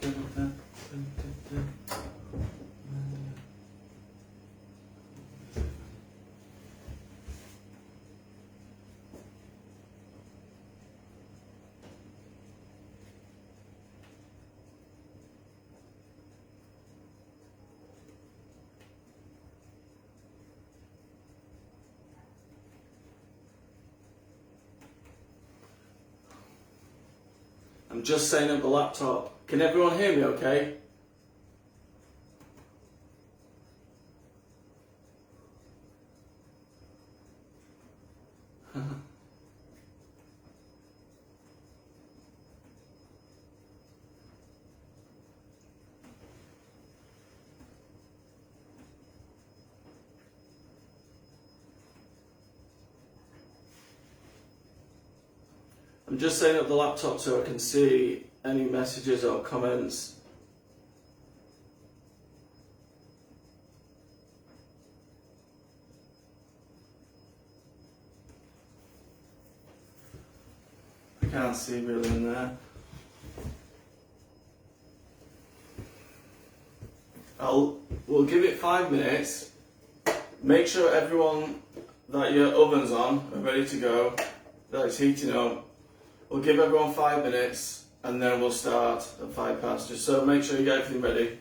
I'm just setting up the laptop. Can everyone hear me okay? I'm just setting up the laptop so I can see any messages or comments. I can't see really in there. We'll give it 5 minutes. Make sure everyone that your oven's on are ready to go, that it's heating up. We'll give everyone 5 minutes and then we'll start at 5 past. Just so make sure you get everything ready.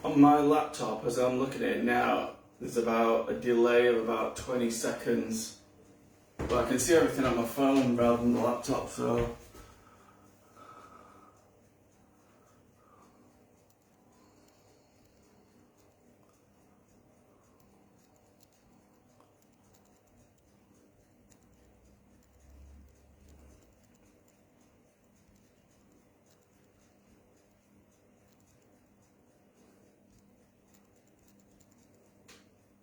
On my laptop, as I'm looking at it now, there's about a delay of about 20 seconds. But I can see everything on my phone rather than the laptop, so...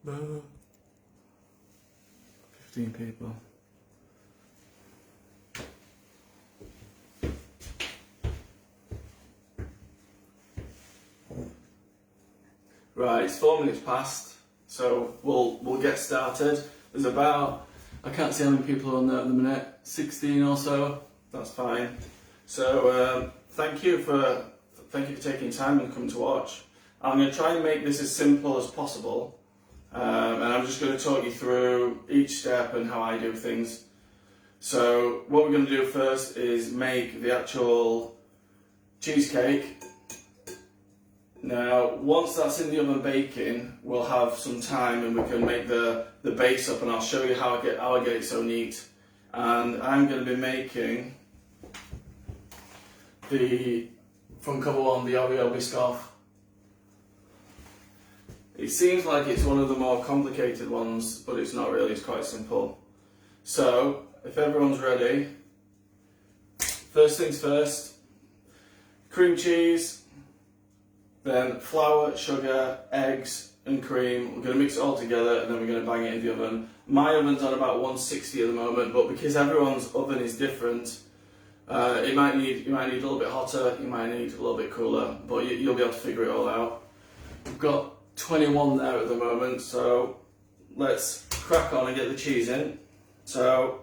No. 15 people. Right, it's 4 minutes past, so we'll get started. There's about, I can't see how many people are on there at the minute, 16 or so. That's fine. So thank you for taking time and coming to watch. I'm going to try and make this as simple as possible. And I'm just going to talk you through each step and how I do things. So what we're going to do first is make the actual cheesecake. Now, once that's in the oven baking, we'll have some time and we can make the base up, and I'll show you how I get it so neat. And I'm going to be making from cover one, the Oreo Biscoff. It seems like it's one of the more complicated ones, but it's not really, it's quite simple. So, if everyone's ready, first things first, cream cheese, then flour, sugar, eggs, and cream. We're going to mix it all together and then we're going to bang it in the oven. My oven's on about 160 at the moment, but because everyone's oven is different, you might need a little bit hotter, you might need a little bit cooler, but you'll be able to figure it all out. We've got 21 there at the moment, so let's crack on and get the cheese in. So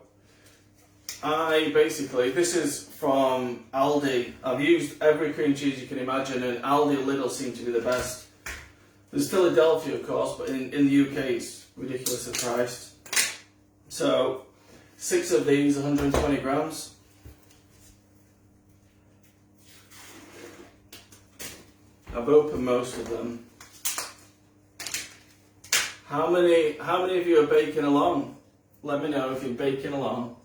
this is from Aldi. I've used every cream cheese you can imagine, and Aldi and Lidl seem to be the best. There's Philadelphia, of course, but in the UK it's ridiculously priced. So 6 of these, 120 grams. I've opened most of them. How many of you are baking along? Let me know if you're baking along.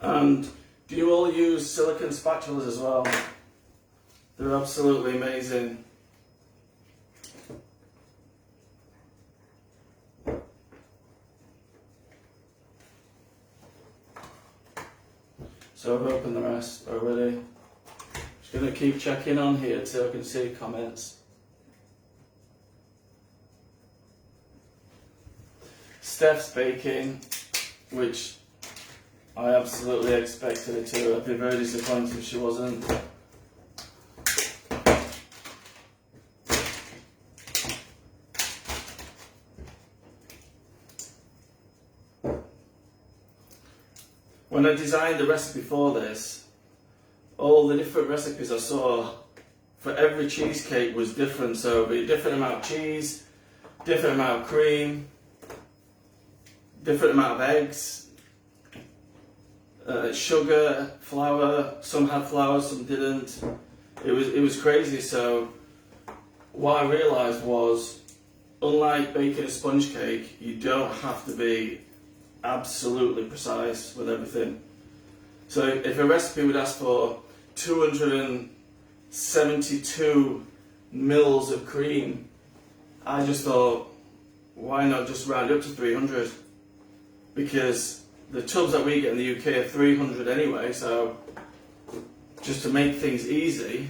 And do you all use silicone spatulas as well? They're absolutely amazing. So I've opened the rest already. Just going to keep checking on here so I can see comments. Steph's baking, which I absolutely expected her to. I'd be very disappointed if she wasn't. When I designed the recipe for this, all the different recipes I saw for every cheesecake was different. So it'd be a different amount of cheese, different amount of cream, different amount of eggs, sugar, flour. Some had flour, some didn't. It was crazy. So what I realised was, unlike baking a sponge cake, you don't have to be absolutely precise with everything. So if a recipe would ask for 272 mils of cream, I just thought, why not just round up to 300? Because the tubs that we get in the UK are 300 anyway, so just to make things easy,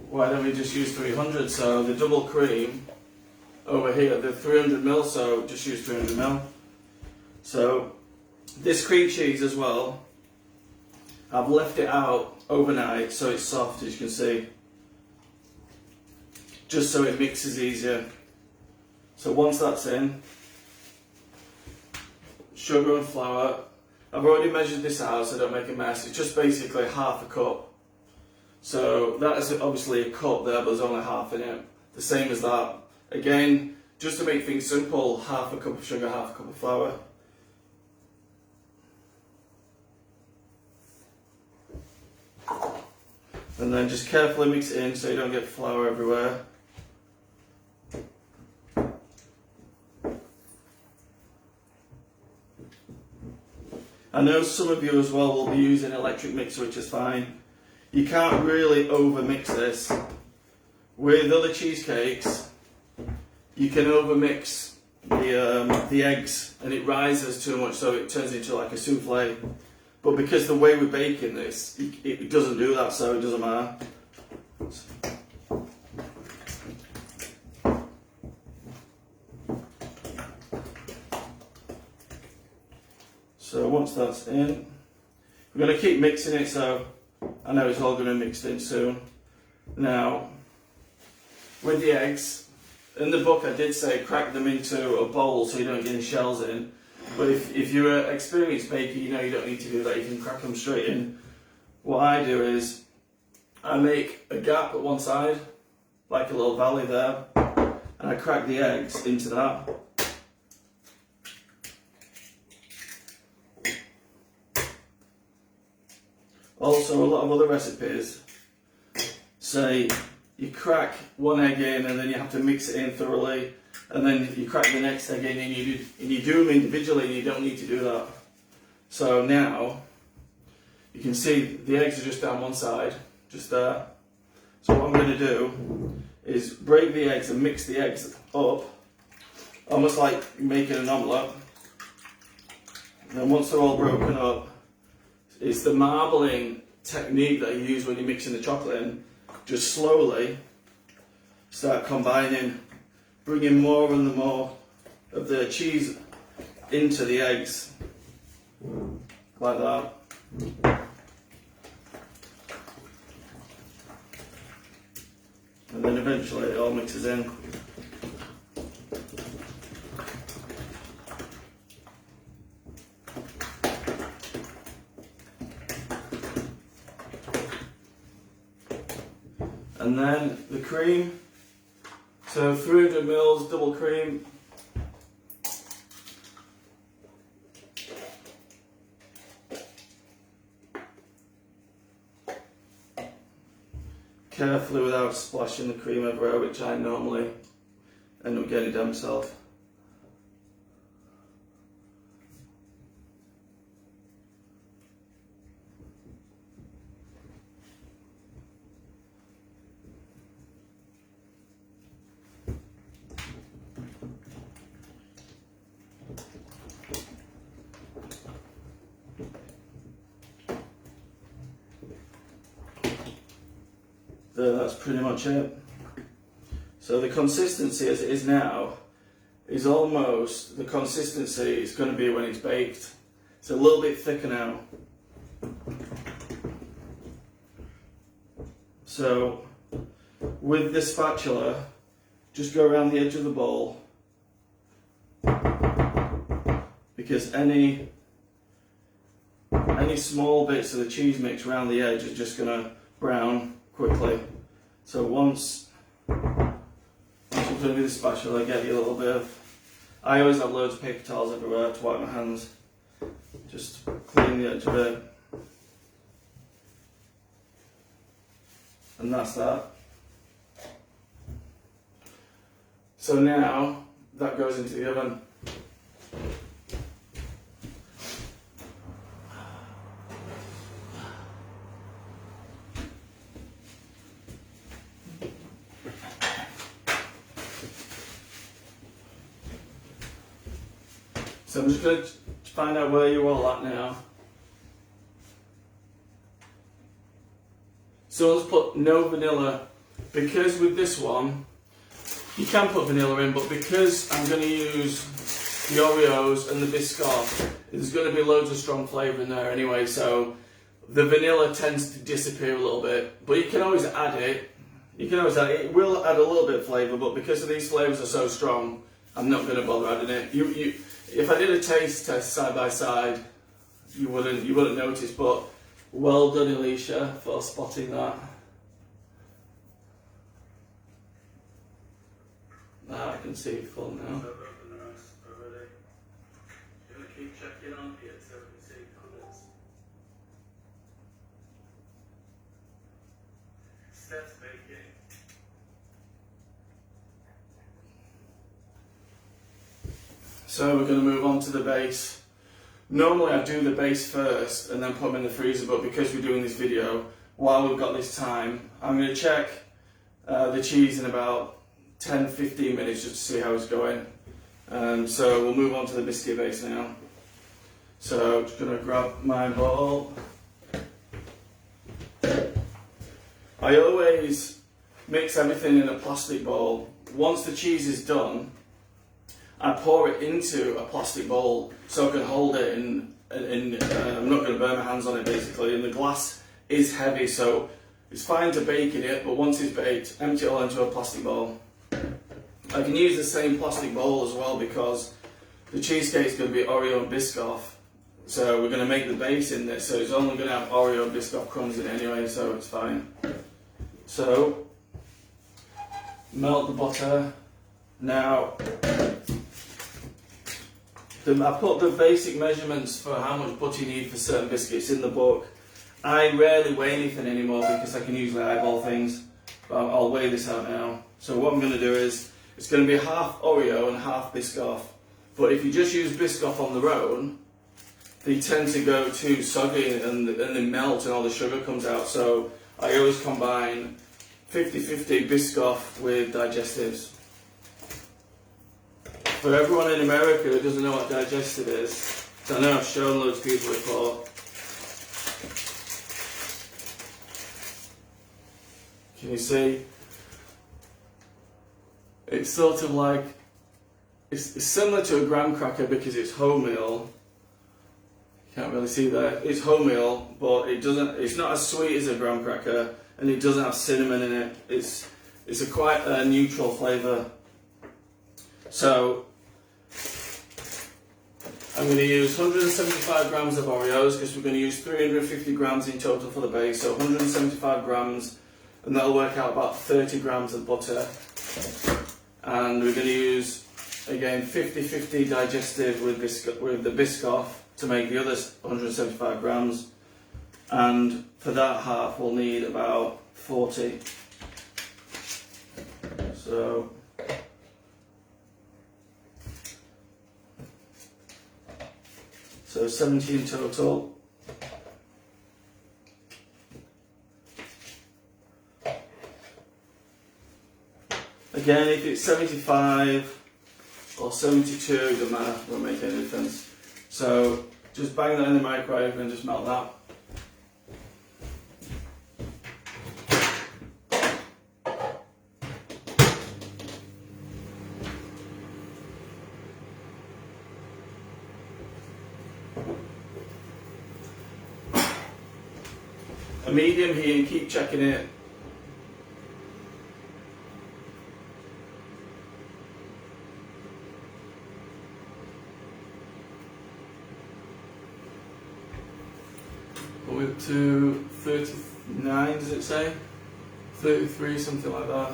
why don't we just use 300? So the double cream over here, the 300 mil, so just use 300 mil. So this cream cheese as well, I've left it out overnight so it's soft, as you can see, just so it mixes easier. So once that's in, sugar and flour, I've already measured this out so I don't make a mess. It's just basically half a cup. So that is obviously a cup there, but there's only half in it. The same as that. Again, just to make things simple, half a cup of sugar, half a cup of flour. And then just carefully mix it in so you don't get flour everywhere. I know some of you as well will be using an electric mixer, which is fine. You can't really over mix this. With other cheesecakes, you can over mix the eggs and it rises too much, so it turns into like a souffle. But because the way we're baking this, it doesn't do that, so it doesn't matter. So once that's in, we're going to keep mixing it, so I know it's all going to be mixed in soon. Now, with the eggs, in the book I did say crack them into a bowl so you don't get any shells in. But if you're an experienced baker, you know you don't need to do that, you can crack them straight in. What I do is, I make a gap at one side, like a little valley there, and I crack the eggs into that. Also, a lot of other recipes say you crack one egg in and then you have to mix it in thoroughly, and then you crack the next egg in and you do them individually, and you don't need to do that. So now you can see the eggs are just down one side, just there, So what I'm going to do is break the eggs and mix the eggs up, almost like making an omelette. And then once they're all broken up, it's the marbling technique that you use when you're mixing the chocolate in. Just slowly start combining, bringing more and more of the cheese into the eggs, like that. And then eventually it all mixes in. And then the cream, so 300 mils double cream. Carefully without splashing the cream everywhere, which I normally end up getting damn myself. That's pretty much it. So the consistency as it is now is almost the consistency it's going to be when it's baked. It's a little bit thicker now. So with the spatula, just go around the edge of the bowl, because any small bits of the cheese mix around the edge are just going to brown quickly. So once you put it with the spatula, get you a little bit of, I always have loads of paper towels everywhere to wipe my hands, just clean the edge of it, and that's that. So now that goes into the oven. So I'm just going to find out where you're all at now. So let's put no vanilla, because with this one, you can put vanilla in, but because I'm going to use the Oreos and the Biscoff, there's going to be loads of strong flavour in there anyway, so the vanilla tends to disappear a little bit, but you can always add it. You can always add it. It will add a little bit of flavour, but because of these flavours are so strong, I'm not going to bother adding it. If I did a taste test side by side, you wouldn't notice, but well done, Alicia, for spotting that. I can see it full now. Keep checking on here so we can see colours. Steps baking. So we're going to move on to the base. Normally I do the base first and then put them in the freezer, but because we're doing this video, while we've got this time, I'm going to check the cheese in about 10-15 minutes just to see how it's going. So we'll move on to the biscuit base now. So I'm just going to grab my bowl. I always mix everything in a plastic bowl. Once the cheese is done, I pour it into a plastic bowl so I can hold it in I'm not going to burn my hands on it basically, and the glass is heavy so it's fine to bake in it, but once it's baked, empty it all into a plastic bowl. I can use the same plastic bowl as well because the cheesecake is going to be Oreo and Biscoff, so we're going to make the base in this, so it's only going to have Oreo and Biscoff crumbs in it anyway, so it's fine. So melt the butter. Now I put the basic measurements for how much butter you need for certain biscuits in the book. I rarely weigh anything anymore because I can usually eyeball things, but I'll weigh this out now. So what I'm going to do is, it's going to be half Oreo and half Biscoff, but if you just use Biscoff on their own, they tend to go too soggy and they melt and all the sugar comes out, so I always combine 50-50 Biscoff with digestives. For everyone in America who doesn't know what digestive is, so I know I've shown loads of people before. Can you see? It's sort of like, it's similar to a graham cracker because it's wholemeal. You can't really see that. It's wholemeal, but it's not as sweet as a graham cracker, and it doesn't have cinnamon in it. It's a quite neutral flavour. So I'm going to use 175 grams of Oreos because we're going to use 350 grams in total for the base. So 175 grams, and that'll work out about 30 grams of butter. And we're going to use, again, 50-50 digestive with the Biscoff to make the other 175 grams. And for that half, we'll need about 40. So 70 in total. Again, if it's 75 or 72, it doesn't matter, won't make any difference. So just bang that in the microwave and just melt that. A medium heat and keep checking it. We're up to 39, does it say? 33, something like that.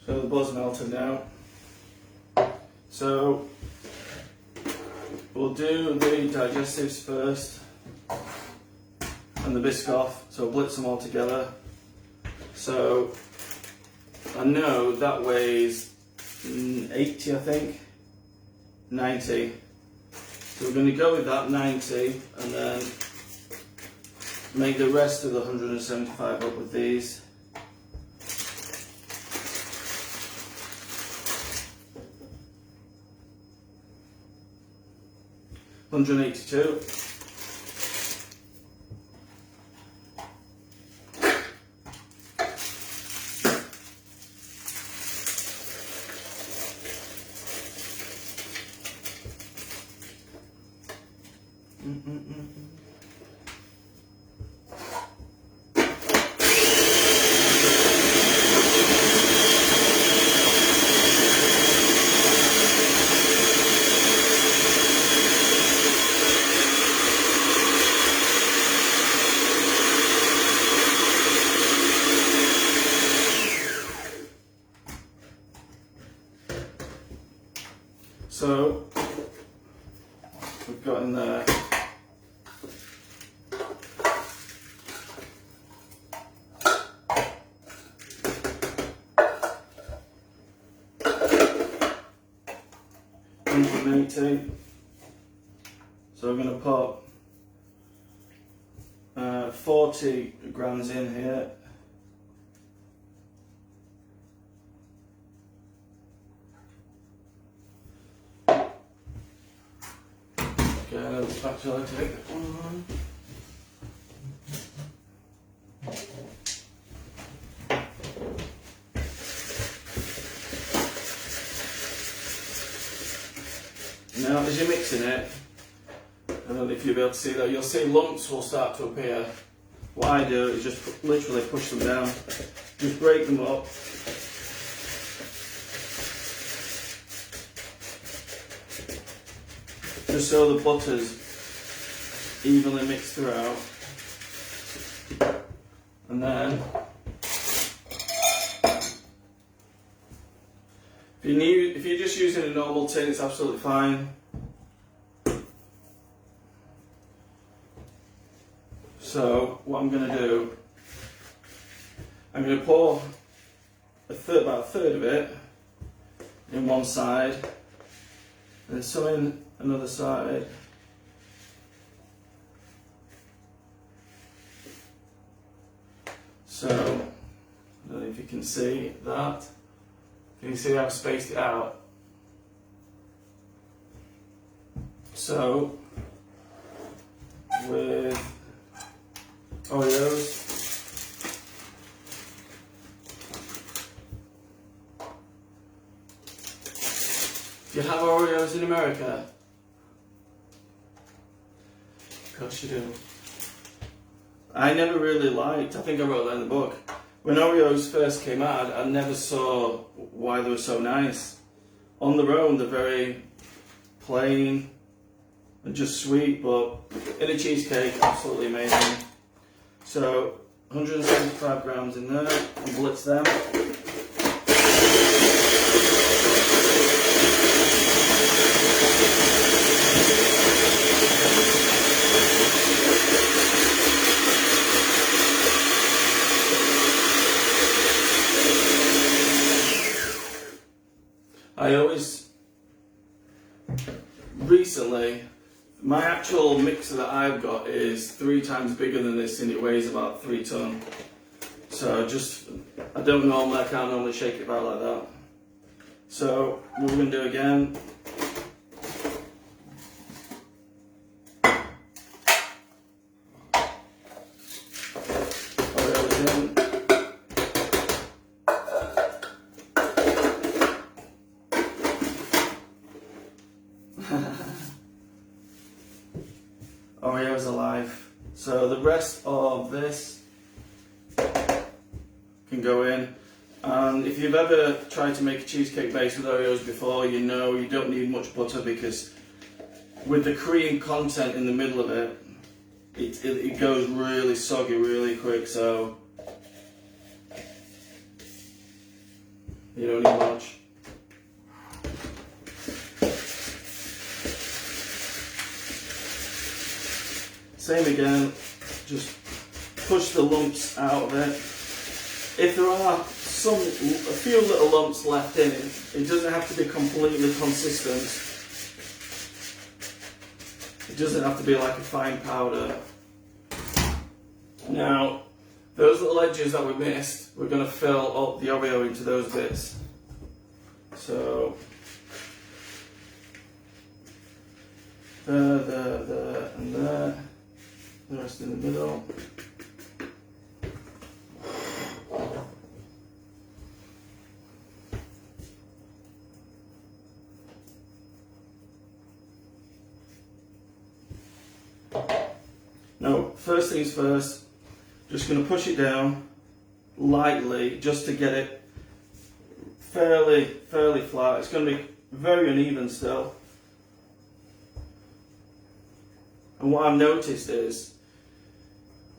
So the butter's melted now. So we'll do the digestives first and the Biscoff, so blitz them all together. So I know that weighs 80, I think, 90. So we're going to go with that 90 and then make the rest of the 175 up with these. $182. So we've got in there $180. So we're going to put 40 grams in here. Okay, another spatula to take that one on. Now, as you're mixing it, I don't know if you'll be able to see that, you'll see lumps will start to appear. What I do is just literally push them down just break them up. Just so the butter's evenly mixed throughout. And then, if you're just using a normal tin, it's absolutely fine. So what I'm going to do, I'm going to pour about a third of it in one side, and some in another side. So, I don't know if you can see that. Can you see how I've spaced it out? So, with Oreos, do you have Oreos in America? Of course you do. I never really liked, I think I wrote that in the book, when Oreos first came out, I never saw why they were so nice. On their own, they're very plain and just sweet, but in a cheesecake, absolutely amazing. So, 175 grams in there, and blitz them. Recently, my actual mixer that I've got is 3 times bigger than this, and it weighs about 3 ton. So I can't normally shake it about like that. So what we're going to do again, Oreos alive. So the rest of this can go in. And if you've ever tried to make a cheesecake base with Oreos before, you know you don't need much butter, because with the cream content in the middle of it, it goes really soggy really quick, so you don't need much. Same again, just push the lumps out of it. If there are a few little lumps left in it, it doesn't have to be completely consistent. It doesn't have to be like a fine powder. Now, those little edges that we missed, we're going to fill up the Oreo into those bits. So, there, and there. The rest in the middle. Now, first things first, just going to push it down lightly just to get it fairly flat. It's going to be very uneven still. And what I've noticed is,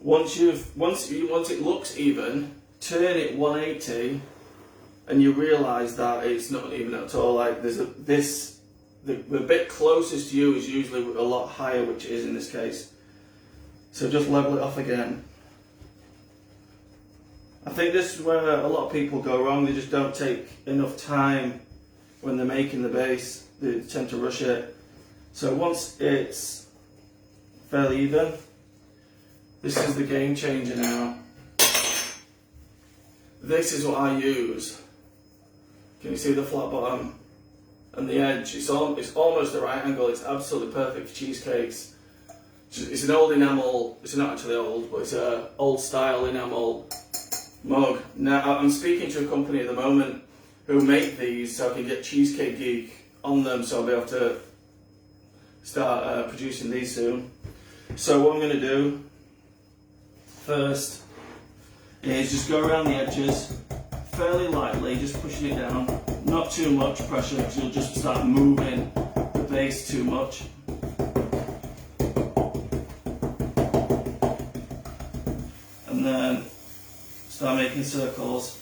once it looks even, turn it 180, and you realise that it's not even at all. Like the bit closest to you is usually a lot higher, which it is in this case. So just level it off again. I think this is where a lot of people go wrong. They just don't take enough time when they're making the base. They tend to rush it. So once it's fairly even, this is the game changer now. This is what I use. Can you see the flat bottom and the edge? It's almost the right angle. It's absolutely perfect for cheesecakes. It's an old enamel. It's not actually old, but it's an old style enamel mug. Now I'm speaking to a company at the moment who make these, so I can get Cheesecake Geek on them, so I'll be able to start producing these soon. So what I'm going to do first is just go around the edges fairly lightly, just pushing it down, not too much pressure because you'll just start moving the base too much. And then start making circles.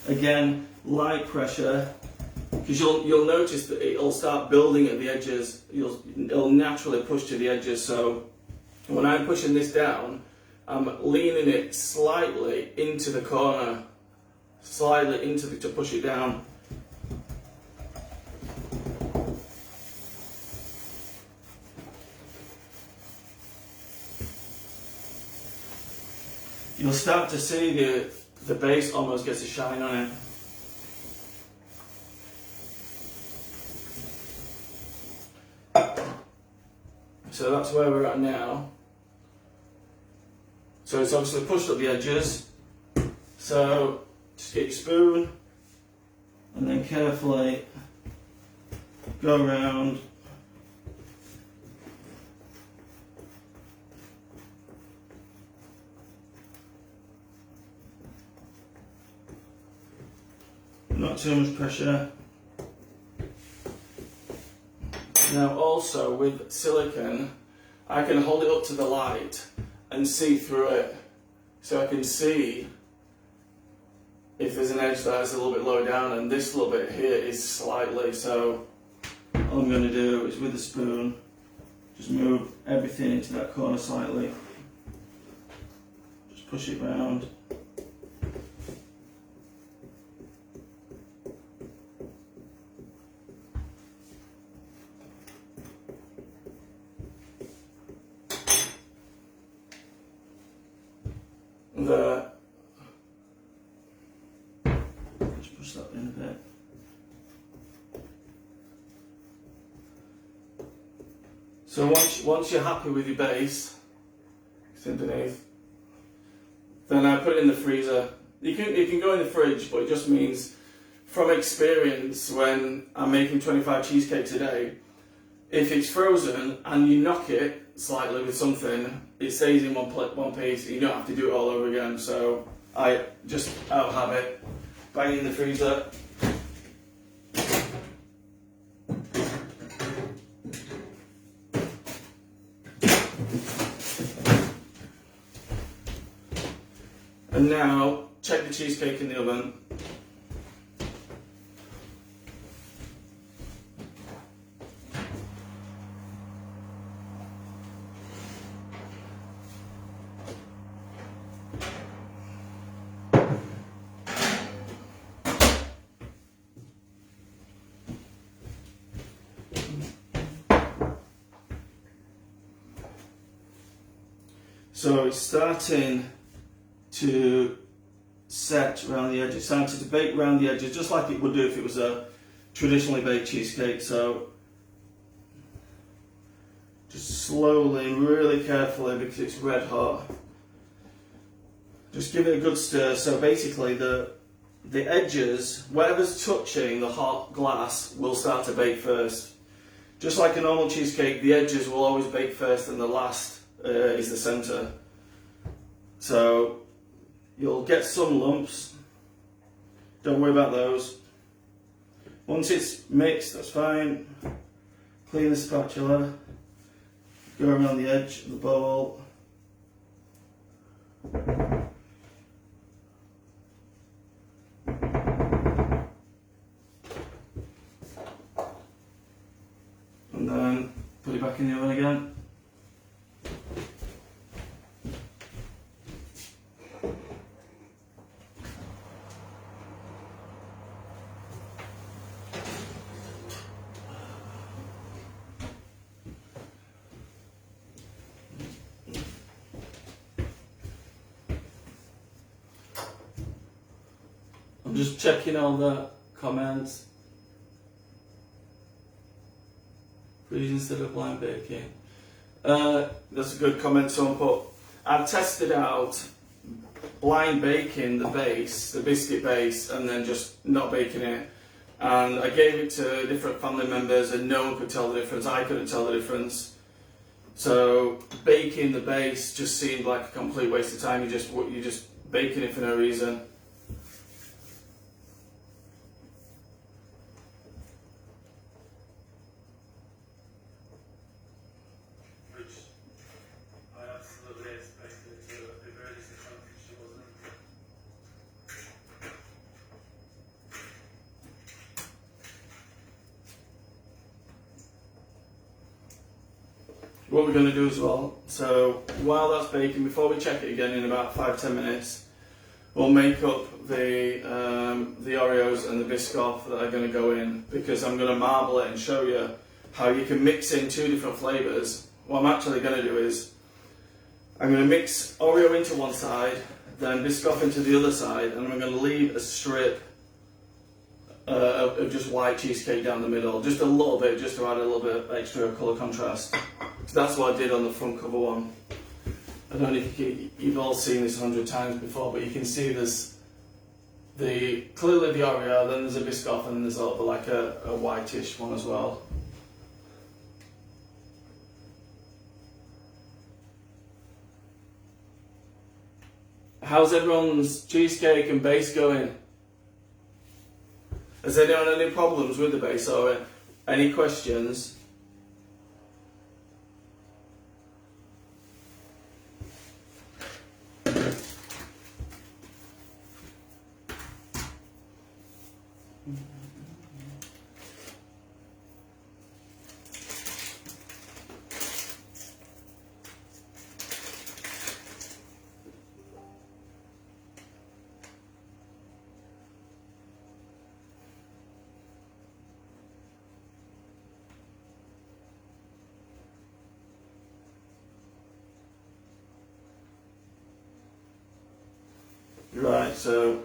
Again, light pressure, because you'll notice that it'll start building at the edges. It'll naturally push to the edges. So when I'm pushing this down, I'm leaning it slightly into the corner, to push it down. You'll start to see the base almost gets a shine on it. So that's where we're at now. So it's obviously pushed up the edges. So just get your spoon and then carefully go around. Not too much pressure. Now also with silicone, I can hold it up to the light and see through it. So I can see if there's an edge that is a little bit lower down, and this little bit here is slightly. So all I'm going to do is with the spoon, just move everything into that corner slightly. Just push it round. There. Just push that in a bit. So once you're happy with your base, it's underneath, then I put it in the freezer. You can go in the fridge, but it just means, from experience, when I'm making 25 cheesecakes a day, if it's frozen and you knock it slightly with something, it stays in one piece, and you don't have to do it all over again. So I just, out of habit, bang it in the freezer. And now check the cheesecake in the oven. So it's starting to set around the edges, starting to bake around the edges, just like it would do if it was a traditionally baked cheesecake. So just slowly and really carefully, because it's red hot, just give it a good stir. So basically the edges, whatever's touching the hot glass, will start to bake first. Just like a normal cheesecake, the edges will always bake first and the last is the centre. So you'll get some lumps, don't worry about those. Once it's mixed, that's fine. Clean the spatula, go around the edge of the bowl. And then put it back in the oven again. I'm just checking all the comments. Freeze instead of blind baking. That's a good comment someone put. I've tested out blind baking the base, the biscuit base, and then just not baking it. And I gave it to different family members and no one could tell the difference. I couldn't tell the difference. So baking the base just seemed like a complete waste of time. You just baking it for no reason. What we're going to do as well, so while that's baking, before we check it again in about 5-10 minutes, we'll make up the Oreos and the Biscoff that are going to go in, because I'm going to marble it and show you how you can mix in 2 different flavours. What I'm actually going to do is, I'm going to mix Oreo into one side, then Biscoff into the other side, and I'm going to leave a strip of just white cheesecake down the middle, just a little bit, just to add a little bit of extra colour contrast. So that's what I did on the front cover one. I don't know if you've all seen this 100 times before, but you can see there's clearly the Oreo, then there's a Biscoff, and then there's like a whitish one as well. How's everyone's cheesecake and base going? Has anyone had any problems with the base or any questions? Right, so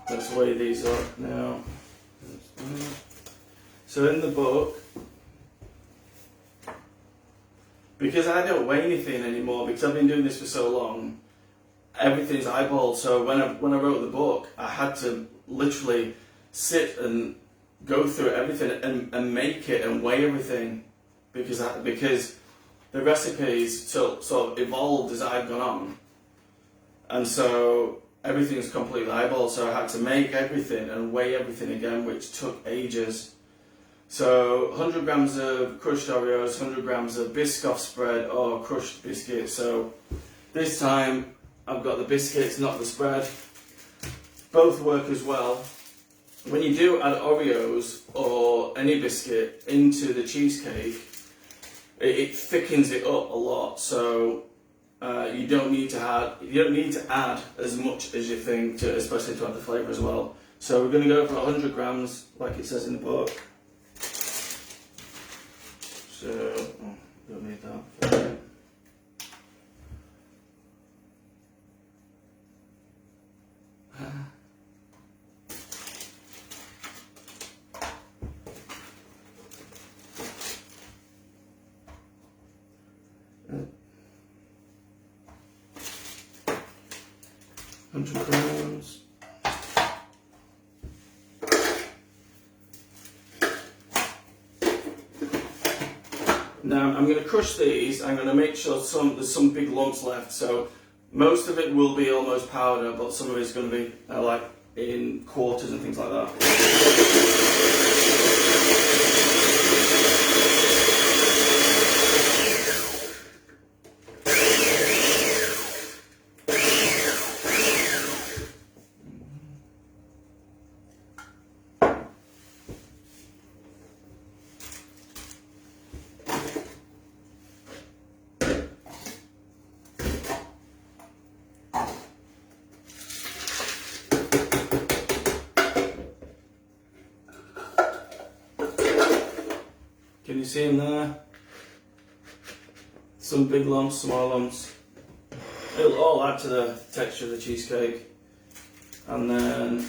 let's weigh these up now. So in the book, because I don't weigh anything anymore, because I've been doing this for so long, everything's eyeballed. So when I wrote the book, I had to literally sit and go through everything and make it and weigh everything, because the recipes sort of evolved as I've gone on. And so everything's completely eyeballed, so I had to make everything and weigh everything again, which took ages. So 100 grams of crushed Oreos, 100 grams of Biscoff spread or crushed biscuits. So this time I've got the biscuits, not the spread. Both work as well. When you do add Oreos or any biscuit into the cheesecake, it thickens it up a lot. So you don't need to add as much as you think, especially to add the flavour as well. So we're going to go for 100 grams, like it says in the book. So don't need that. Grams. Now I'm going to crush these. I'm going to make sure there's some big lumps left. So most of it will be almost powder, but some of it's going to be like in quarters and things like that. Can you see them there? Some big lumps, small lumps. It'll all add to the texture of the cheesecake. And then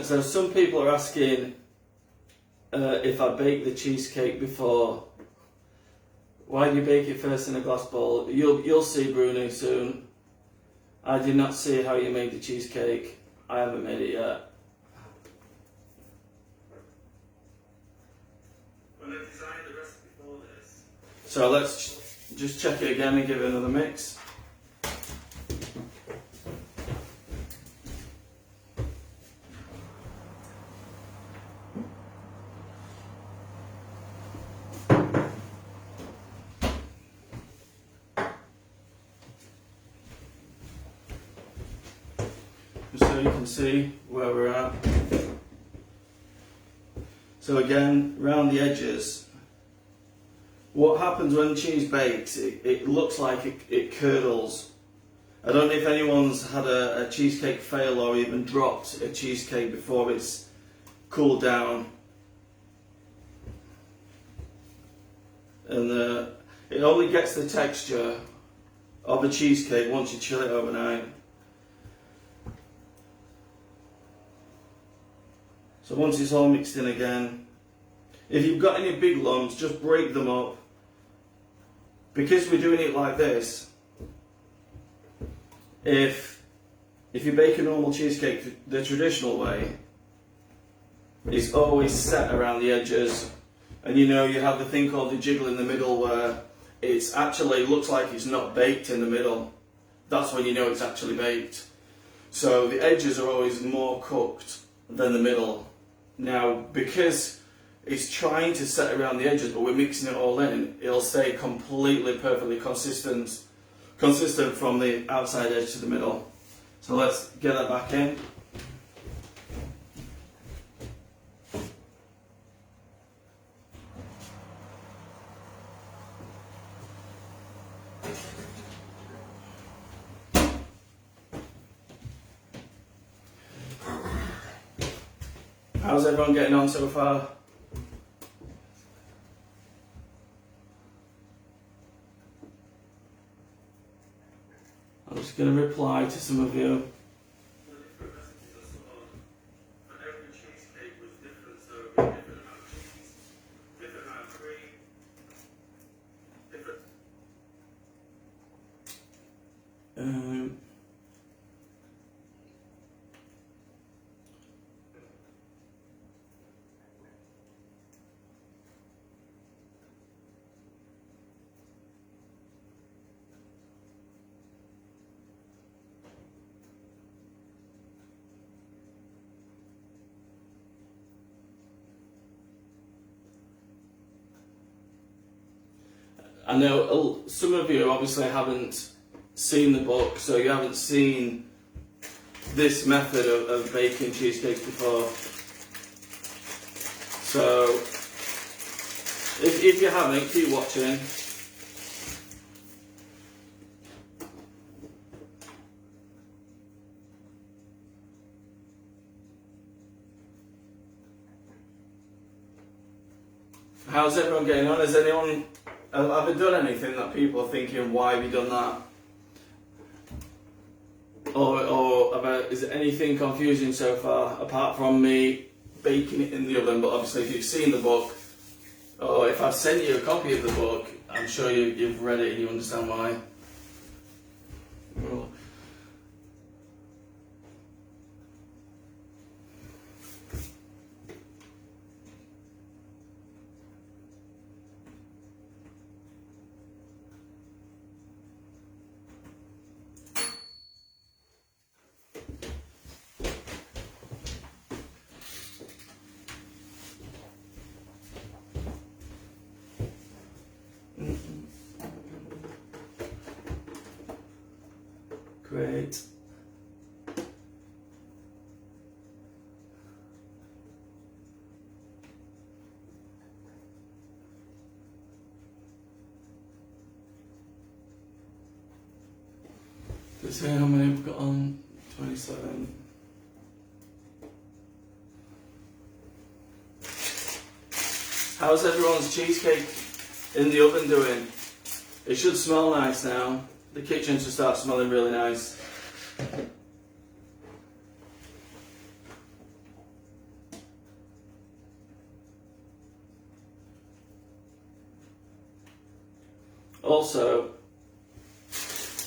So some people are asking if I bake the cheesecake before. Why do you bake it first in a glass bowl? You'll see, Bruno, soon. I did not see how you made the cheesecake. I haven't made it yet. When I designed the recipe for this. So let's just check it again and give it another mix. So you can see where we're at. So again, round the edges. What happens when cheese bakes, it looks like it curdles. I don't know if anyone's had a cheesecake fail or even dropped a cheesecake before it's cooled down. And it only gets the texture of a cheesecake once you chill it overnight. So once it's all mixed in again, if you've got any big lumps, just break them up. Because we're doing it like this, if you bake a normal cheesecake the traditional way, it's always set around the edges. And you have the thing called the jiggle in the middle where it's actually looks like it's not baked in the middle. That's when you know it's actually baked. So the edges are always more cooked than the middle. Now, because it's trying to set around the edges, but we're mixing it all in, it'll stay completely, perfectly consistent from the outside edge to the middle. So let's get that back in. How's everyone getting on so far? I'm just going to reply to some of you. I know some of you obviously haven't seen the book, so you haven't seen this method of baking cheesecakes before. So if you haven't, keep watching. How's everyone getting on? Have I done anything that people are thinking, why have you done that? Or is there anything confusing so far, apart from me baking it in the oven? But obviously if you've seen the book, or if I've sent you a copy of the book, I'm sure you've read it and you understand why. Great. Let's see how many we've got on. 27. How's everyone's cheesecake in the oven doing? It should smell nice now. The kitchen should start smelling really nice. Also,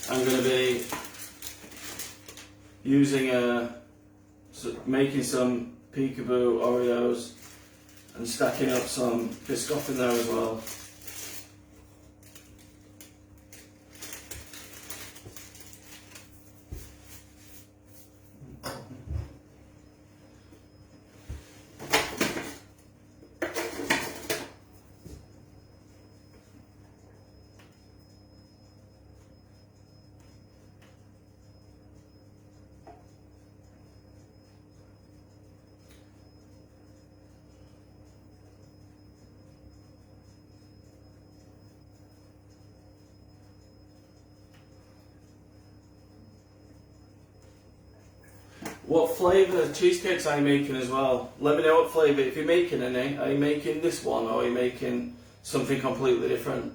I'm going to be making some peekaboo Oreos and stacking up some Biscoff in there as well. What flavour cheesecakes are you making as well? Let me know what flavour. If you're making any, are you making this one or are you making something completely different?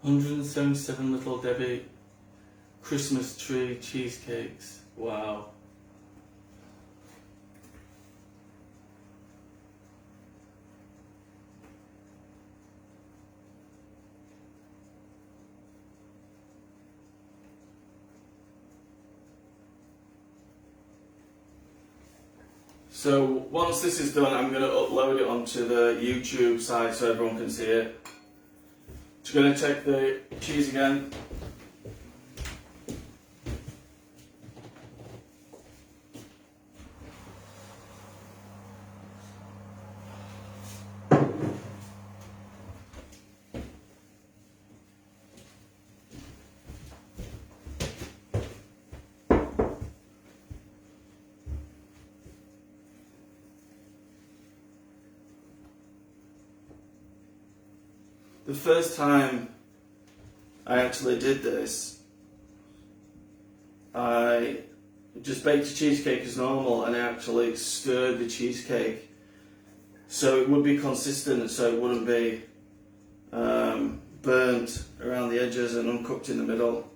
$177 Little Debbie Christmas tree cheesecakes. Wow. So once this is done, I'm going to upload it onto the YouTube site so everyone can see it. Just going to check the cheese again. The first time I actually did this, I just baked a cheesecake as normal and I actually stirred the cheesecake so it would be consistent, so it wouldn't be burnt around the edges and uncooked in the middle.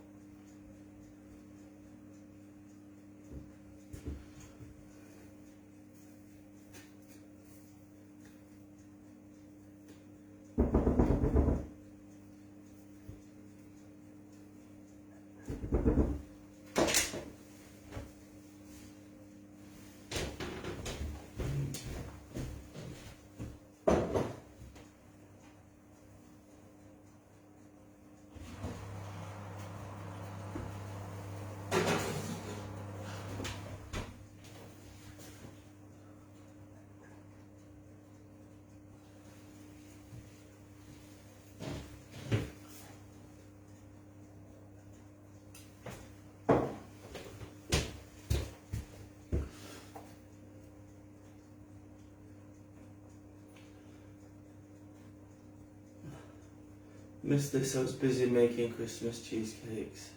Missed this, I was busy making Christmas cheesecakes.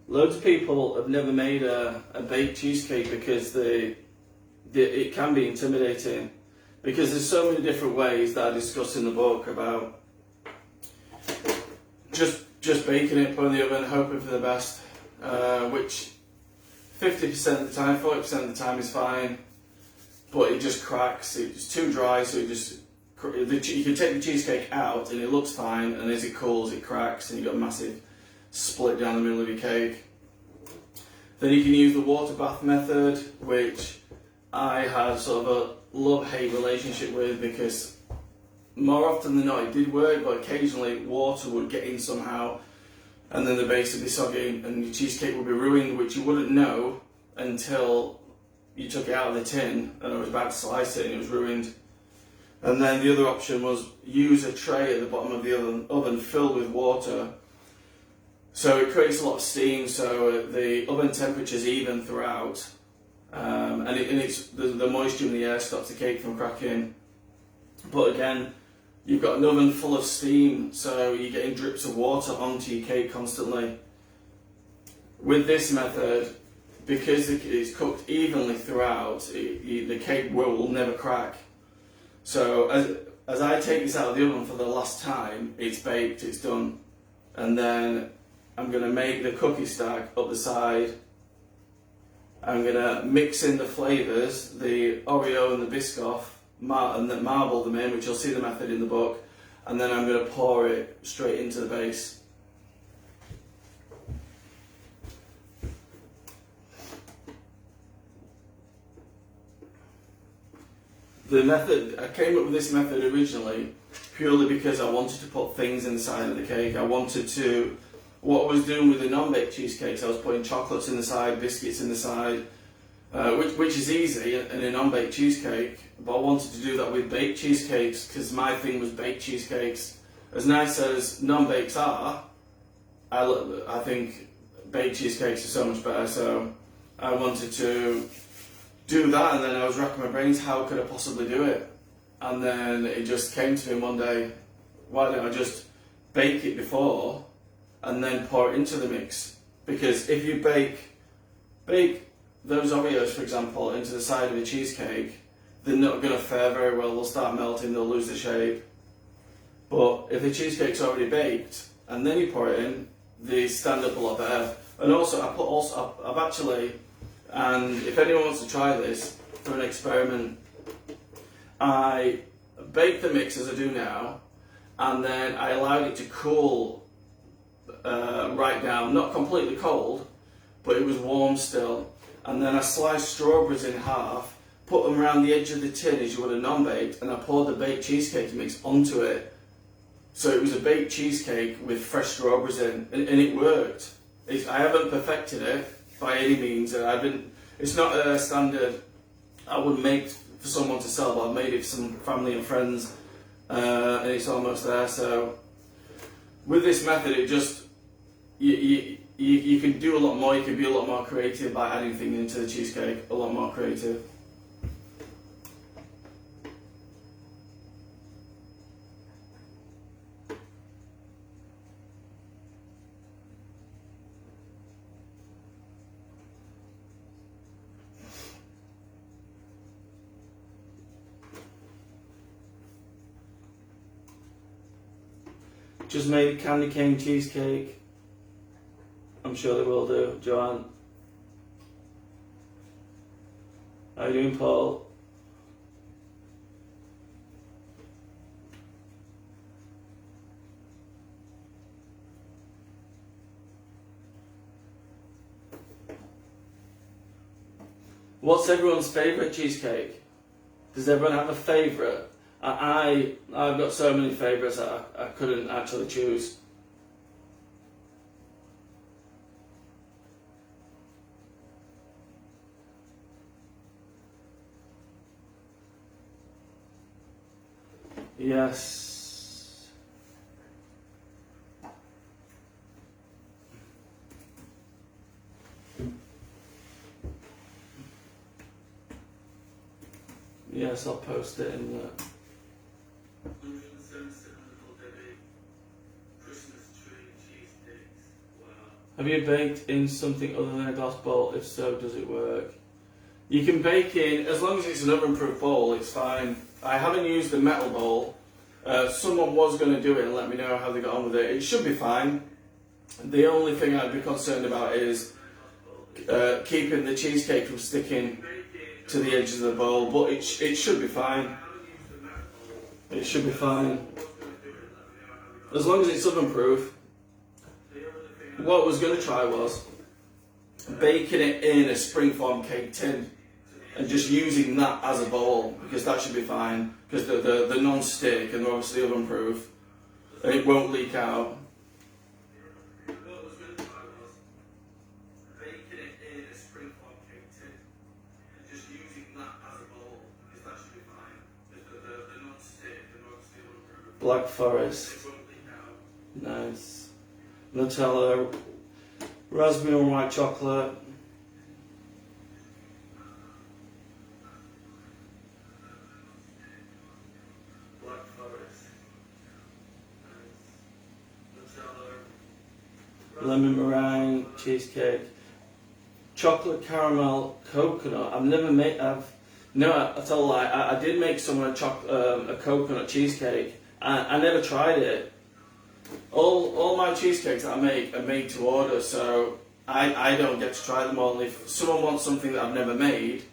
Loads of people have never made a baked cheesecake because it can be intimidating. Because there's so many different ways that I discuss in the book about just baking it, put in the oven, hoping for the best, which 50% of the time, 40% of the time is fine, but it just cracks. It's too dry, so you can take the cheesecake out and it looks fine, and as it cools it cracks and you've got a massive split down the middle of your cake. Then you can use the water bath method, which I had sort of a love-hate relationship with, because more often than not it did work, but occasionally water would get in somehow and then the base would be soggy and your cheesecake would be ruined, which you wouldn't know until you took it out of the tin and I was about to slice it and it was ruined. And then the other option was use a tray at the bottom of the oven filled with water. So it creates a lot of steam, so the oven temperature is even throughout, and it's the moisture in the air stops the cake from cracking. But again, you've got an oven full of steam, so you're getting drips of water onto your cake constantly. With this method, because it's cooked evenly throughout, the cake will never crack. So as I take this out of the oven for the last time, it's baked, it's done. And then I'm going to make the cookie stack up the side. I'm going to mix in the flavours, the Oreo and the Biscoff, and then marble them in, which you'll see the method in the book. And then I'm going to pour it straight into the base. The method, I came up with this method originally purely because I wanted to put things inside of the cake. What I was doing with the non-baked cheesecakes, I was putting chocolates in the side, biscuits in the side, which is easy in a non-baked cheesecake, but I wanted to do that with baked cheesecakes because my thing was baked cheesecakes. As nice as non-bakes are, I think baked cheesecakes are so much better, so I wanted to do that, and then I was racking my brains, how could I possibly do it? And then it just came to me one day, why don't I just bake it before and then pour it into the mix? Because if you bake those Oreos, for example, into the side of a cheesecake, they're not going to fare very well, they'll start melting, they'll lose the shape. But if the cheesecake's already baked and then you pour it in, they stand up a lot better. And also, I've actually, and if anyone wants to try this for an experiment, I baked the mix as I do now, and then I allowed it to cool right down, not completely cold, but it was warm still. And then I sliced strawberries in half, put them around the edge of the tin as you would a non-baked, and I poured the baked cheesecake mix onto it. So it was a baked cheesecake with fresh strawberries in, and it worked. I haven't perfected it by any means. It's not a standard I would make for someone to sell, but I've made it for some family and friends, and it's almost there. So with this method, it just you can do a lot more. You can be a lot more creative by adding things into the cheesecake. A lot more creative. Just made a candy cane cheesecake. I'm sure they will do. Joanne. How you doing, Paul? What's everyone's favourite cheesecake? Does everyone have a favourite? I've got so many favourites that I couldn't actually choose. Yes. Yes, I'll post it in the... Have you baked in something other than a glass bowl? If so, does it work? You can bake in, as long as it's an oven-proof bowl, it's fine. I haven't used the metal bowl. Someone was going to do it and let me know how they got on with it. It should be fine. The only thing I'd be concerned about is keeping the cheesecake from sticking to the edges of the bowl, but it should be fine. It should be fine. As long as it's oven-proof. What I was going to try was baking it in a springform cake tin and just using that as a bowl, because that should be fine, because the non-stick and they're obviously oven-proof and it won't leak out. Black Forest. Nice. Nutella. Raspberry and white chocolate. Black Forest. Nutella. Lemon meringue cheesecake. Chocolate caramel coconut. I've never made. No, I tell a lie. I did make someone a coconut cheesecake. I never tried it. All my cheesecakes that I make are made to order, so I don't get to try them all. If someone wants something that I've never made,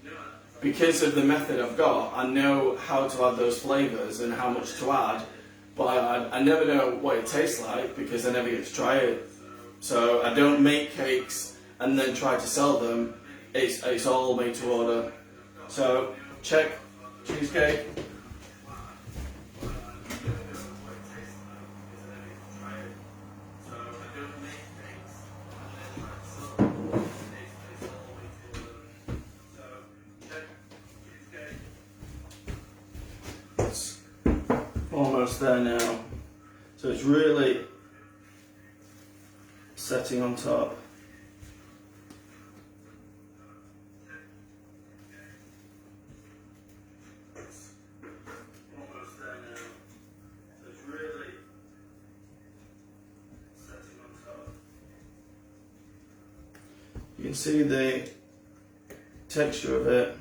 because of the method I've got, I know how to add those flavours and how much to add, but I never know what it tastes like because I never get to try it. So I don't make cakes and then try to sell them. It's all made to order. So check cheesecake. Almost there now. So it's really setting on top. Almost there now. So it's really setting on top. You can see the texture of it.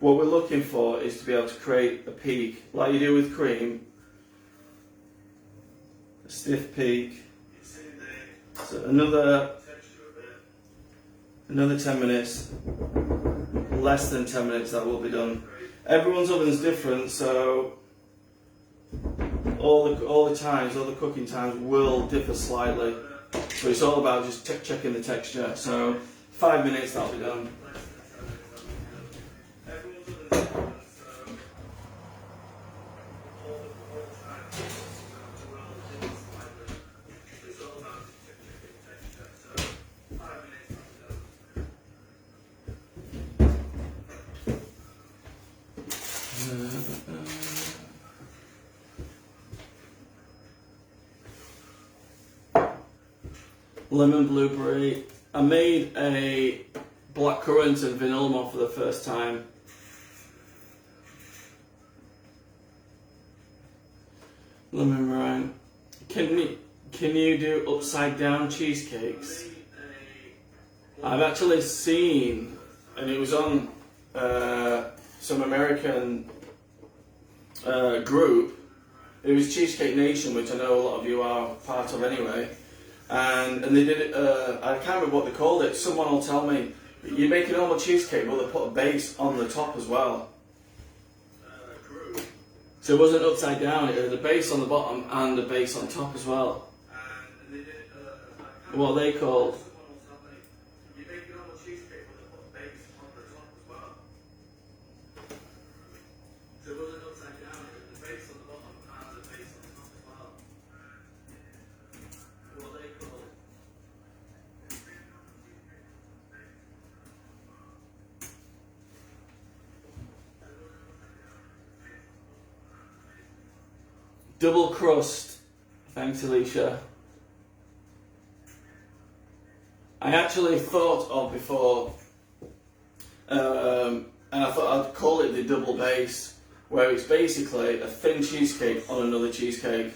What we're looking for is to be able to create a peak, like you do with cream, a stiff peak. So another 10 minutes, less than 10 minutes, that will be done. Everyone's oven is different, so all the times, all the cooking times will differ slightly. So it's all about just checking the texture. So 5 minutes, that'll be done. Lemon blueberry. I made a blackcurrant and vanilla one for the first time. Lemon meringue. Can you do upside down cheesecakes? I've actually seen, and it was on some American group. It was Cheesecake Nation, which I know a lot of you are part of anyway. And they did it, I can't remember what they called it. Someone will tell me, you make a normal cheesecake, but they put a base on the top as well. So it wasn't upside down, it had a base on the bottom and a base on top as well. What are they called? Double crust. Thanks, Alicia. I actually thought of before, and I thought I'd call it the double base, where it's basically a thin cheesecake on another cheesecake.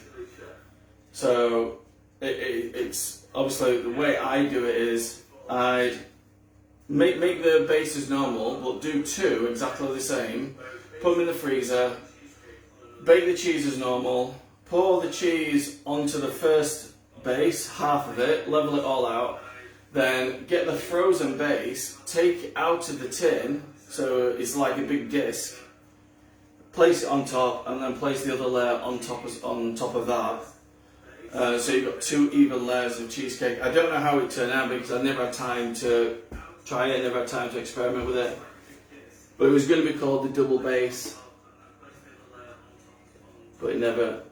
So it's obviously the way I do it is I make the base as normal, but do 2 exactly the same. Put them in the freezer. Bake the cheese as normal. Pour the cheese onto the first base, half of it, level it all out. Then get the frozen base, take it out of the tin, so it's like a big disc. Place it on top, and then place the other layer on top of that. So you've got 2 even layers of cheesecake. I don't know how it turned out because I never had time to try it, never had time to experiment with it. But it was going to be called the double base. But it never.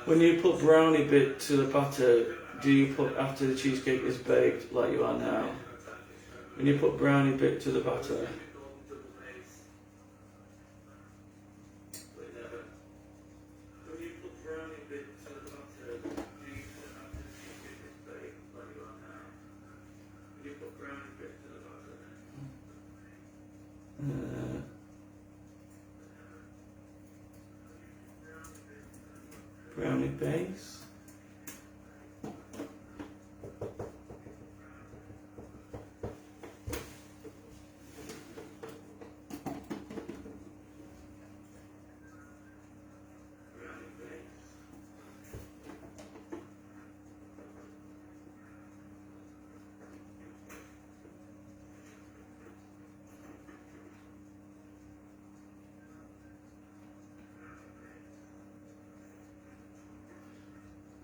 When you put brownie bit to the batter, do you put after the cheesecake is baked like you are now? When you put brownie bit to the batter. Brownie base.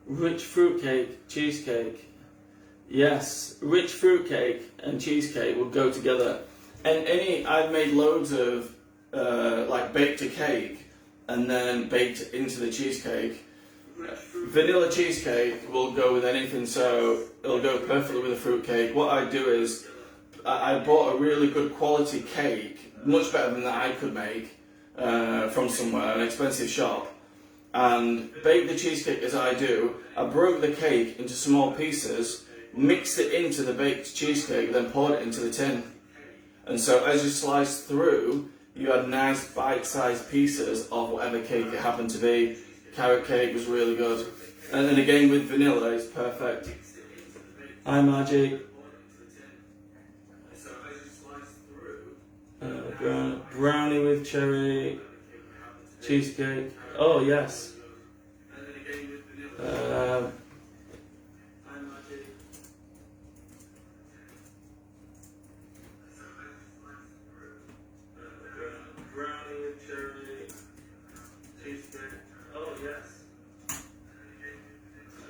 Rich fruitcake, cheesecake. Yes, rich fruitcake and cheesecake would go together. And I've made loads of like baked a cake and then baked into the cheesecake. Vanilla cheesecake will go with anything, so it'll go perfectly with a fruitcake. What I do is I bought a really good quality cake, much better than that I could make from somewhere, an expensive shop. And bake the cheesecake as I do. I broke the cake into small pieces, mixed it into the baked cheesecake, then poured it into the tin. And so as you slice through, you had nice bite-sized pieces of whatever cake it happened to be. Carrot cake was really good. And then again with vanilla, it's perfect. Hi Magic. Brownie with cherry. Cheesecake. Oh yes.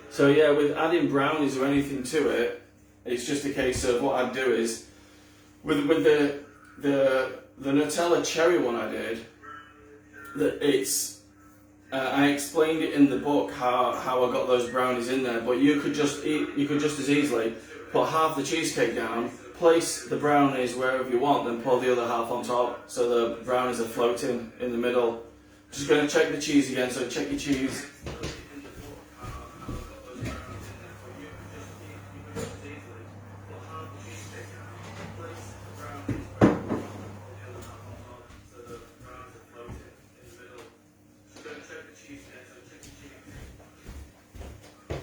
So yeah, with adding brownies or anything to it, it's just a case of what I'd do is with the Nutella cherry one I did. That it's I explained it in the book how I got those brownies in there, but you could just as easily put half the cheesecake down, place the brownies wherever you want, then pour the other half on top, so the brownies are floating in the middle. Just going to check the cheese again, so check your cheese.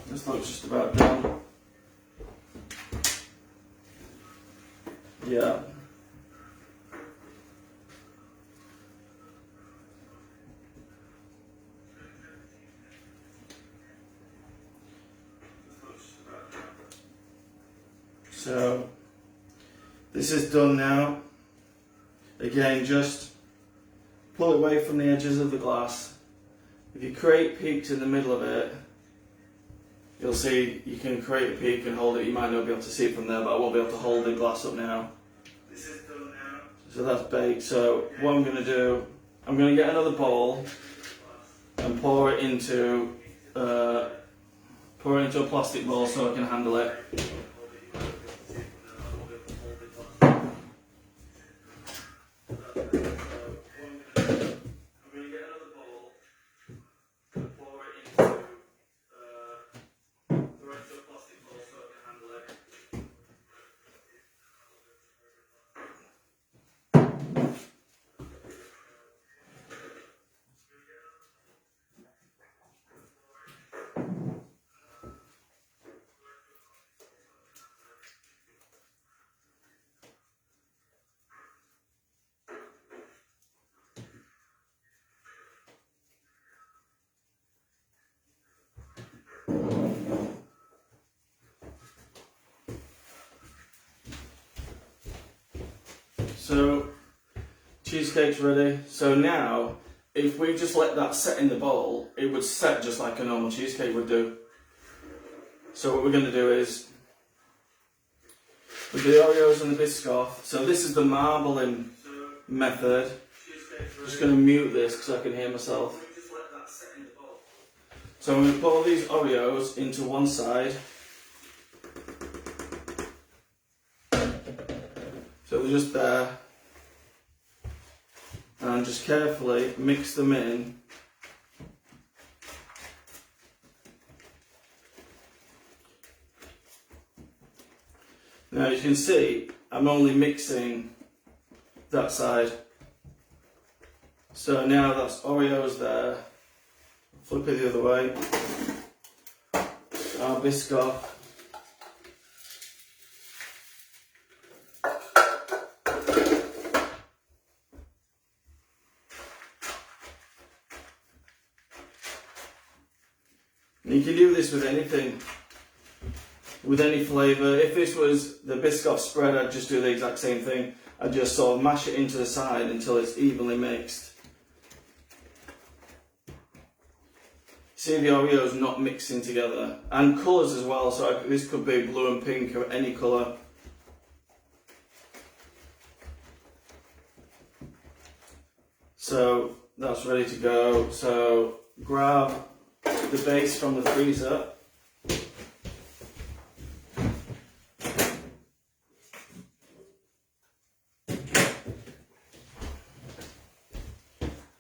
This looks just about done. Yeah. So this is done now. Again, just pull it away from the edges of the glass. If you create peaks in the middle of it, you'll see you can create a peak and hold it. You might not be able to see it from there, but I won't be able to hold the glass up now. This is done now. So that's baked. So what I'm going to do, I'm going to get another bowl and pour it into a plastic bowl so I can handle it. So cheesecake's ready. So now, if we just let that set in the bowl, it would set just like a normal cheesecake would do. So what we're going to do is, with the Oreos and the Biscoff, so this is the marbling method. I'm just going to mute this because I can hear myself. So I'm going to put all these Oreos into one side. So they're just there. And just carefully mix them in. Now you can see I'm only mixing that side. So now that's Oreos there. Flip it the other way. Our Biscoff. And you can do this with anything, with any flavour. If this was the Biscoff spread, I'd just do the exact same thing. I'd just sort of mash it into the side until it's evenly mixed. See the Oreos not mixing together. And colours as well, so this could be blue and pink or any colour. So that's ready to go. So grab the base from the freezer.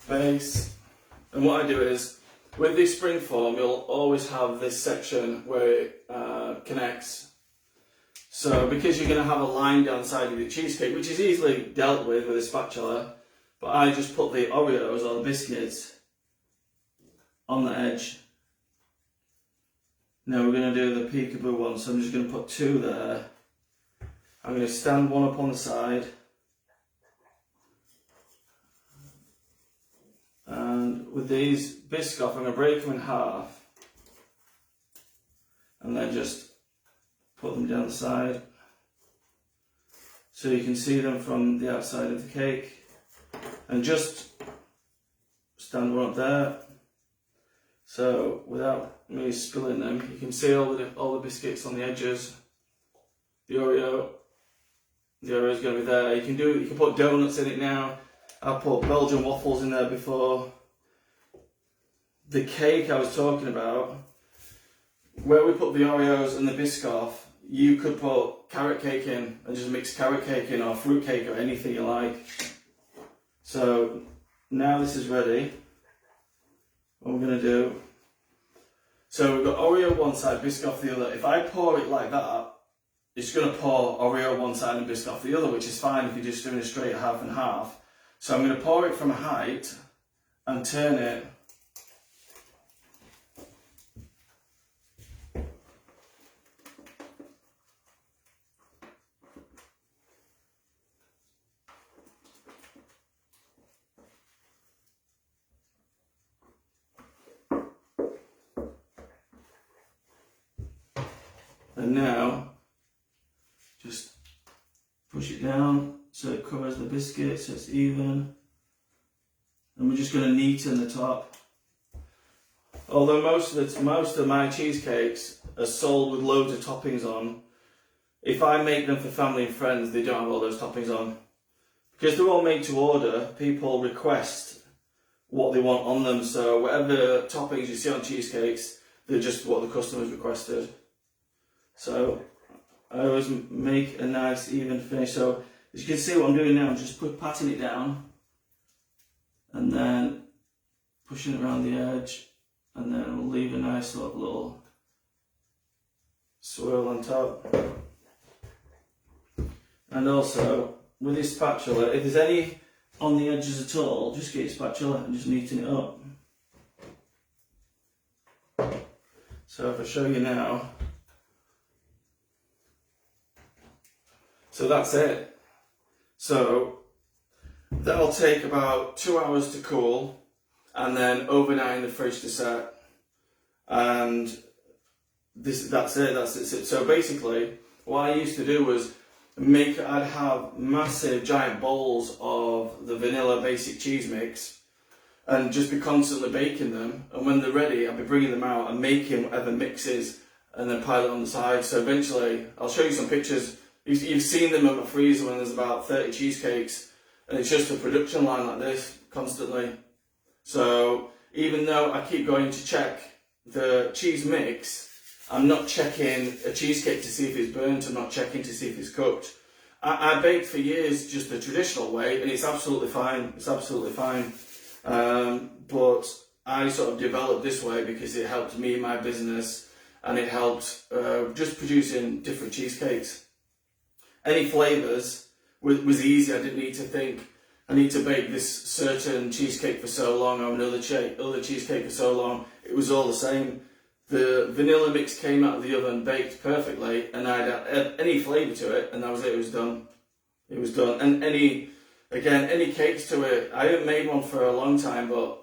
Base. And what I do is, with this spring form, you'll always have this section where it connects. So because you're going to have a line down the side of your cheesecake, which is easily dealt with a spatula, but I just put the Oreos or the biscuits on the edge. Now we're going to do the peekaboo one, so I'm just going to put two there. I'm going to stand one up on the side. And with these Biscoff, I'm going to break them in half. And then just put them down the side. So you can see them from the outside of the cake. And just stand one up there. So without me spilling them, you can see all the biscuits on the edges. The Oreo is going to be there. You can put donuts in it now. I put Belgian waffles in there before. The cake I was talking about, where we put the Oreos and the Biscoff, you could put carrot cake in and just mix carrot cake in, or fruit cake, or anything you like. So now this is ready. What we're going to do, so we've got Oreo one side, Biscoff the other. If I pour it like that, it's going to pour Oreo one side and Biscoff the other, which is fine if you're just doing a straight half and half. So I'm going to pour it from a height and turn it. And now, just push it down so it covers the biscuit, so it's even. And we're just going to neaten the top. Although most of my cheesecakes are sold with loads of toppings on, if I make them for family and friends, they don't have all those toppings on. Because they're all made to order, people request what they want on them. So whatever toppings you see on cheesecakes, they're just what the customers requested. So I always make a nice even finish. So as you can see what I'm doing now, I'm just patting it down and then pushing it around the edge, and then we'll leave a nice sort of little swirl on top. And also with this spatula, if there's any on the edges at all, just get your spatula and just neaten it up. So if I show you now, so that's it. So that'll take about 2 hours to cool, and then overnight in the fridge to set. And that's it. So basically, what I used to do was, I'd have massive giant bowls of the vanilla basic cheese mix and just be constantly baking them, and when they're ready I'd be bringing them out and making whatever mixes and then pile it on the side. So eventually, I'll show you some pictures. You've seen them at my freezer when there's about 30 cheesecakes, and it's just a production line like this constantly. So even though I keep going to check the cheese mix, I'm not checking a cheesecake to see if it's burnt, I'm not checking to see if it's cooked. I baked for years just the traditional way, and it's absolutely fine, but I sort of developed this way because it helped me in my business, and it helped just producing different cheesecakes. Any flavours was easy. I didn't need to think, I need to bake this certain cheesecake for so long or another cheesecake for so long. It was all the same. The vanilla mix came out of the oven, baked perfectly, and I'd add any flavour to it, and that was it, it was done. It was done. And any cakes to it, I haven't made one for a long time, but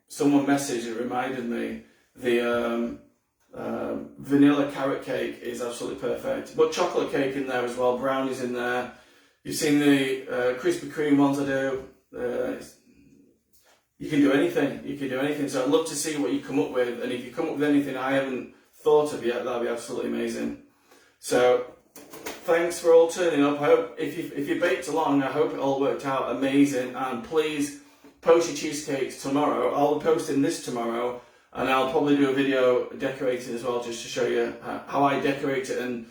someone messaged, it reminded me, the vanilla carrot cake is absolutely perfect. But chocolate cake in there as well, brownies in there. You've seen the Krispy Kreme ones I do. You can do anything. So I'd love to see what you come up with, and if you come up with anything I haven't thought of yet, that'd be absolutely amazing. So thanks for all turning up. I hope if you baked along, I hope it all worked out amazing. And please post your cheesecakes tomorrow. I'll be posting this tomorrow, and I'll probably do a video decorating as well, just to show you how I decorate it. And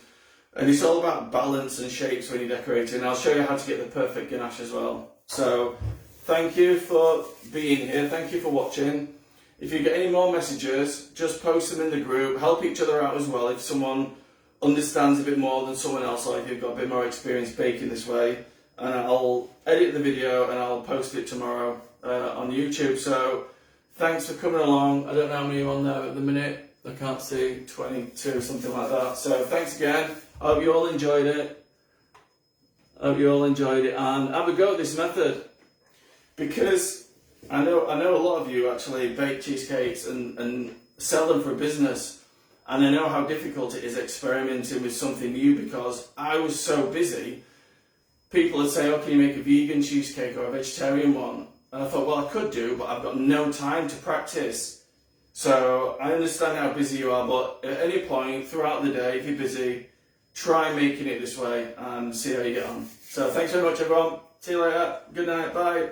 it's all about balance and shapes when you decorate it. And I'll show you how to get the perfect ganache as well. So thank you for being here. Thank you for watching. If you get any more messages, just post them in the group. Help each other out as well if someone understands a bit more than someone else, or if you've got a bit more experience baking this way. And I'll edit the video and I'll post it tomorrow on YouTube. So thanks for coming along. I don't know how many are on there at the minute. I can't see, 22, something like that. So thanks again. I hope you all enjoyed it. And have a go at this method, because I know a lot of you actually bake cheesecakes and sell them for a business, and I know how difficult it is experimenting with something new, because I was so busy. People would say, oh, can you make a vegan cheesecake or a vegetarian one? And I thought, well, I could do, but I've got no time to practice. So I understand how busy you are, but at any point throughout the day, if you're busy, try making it this way and see how you get on. So thanks very much, everyone. See you later. Good night. Bye.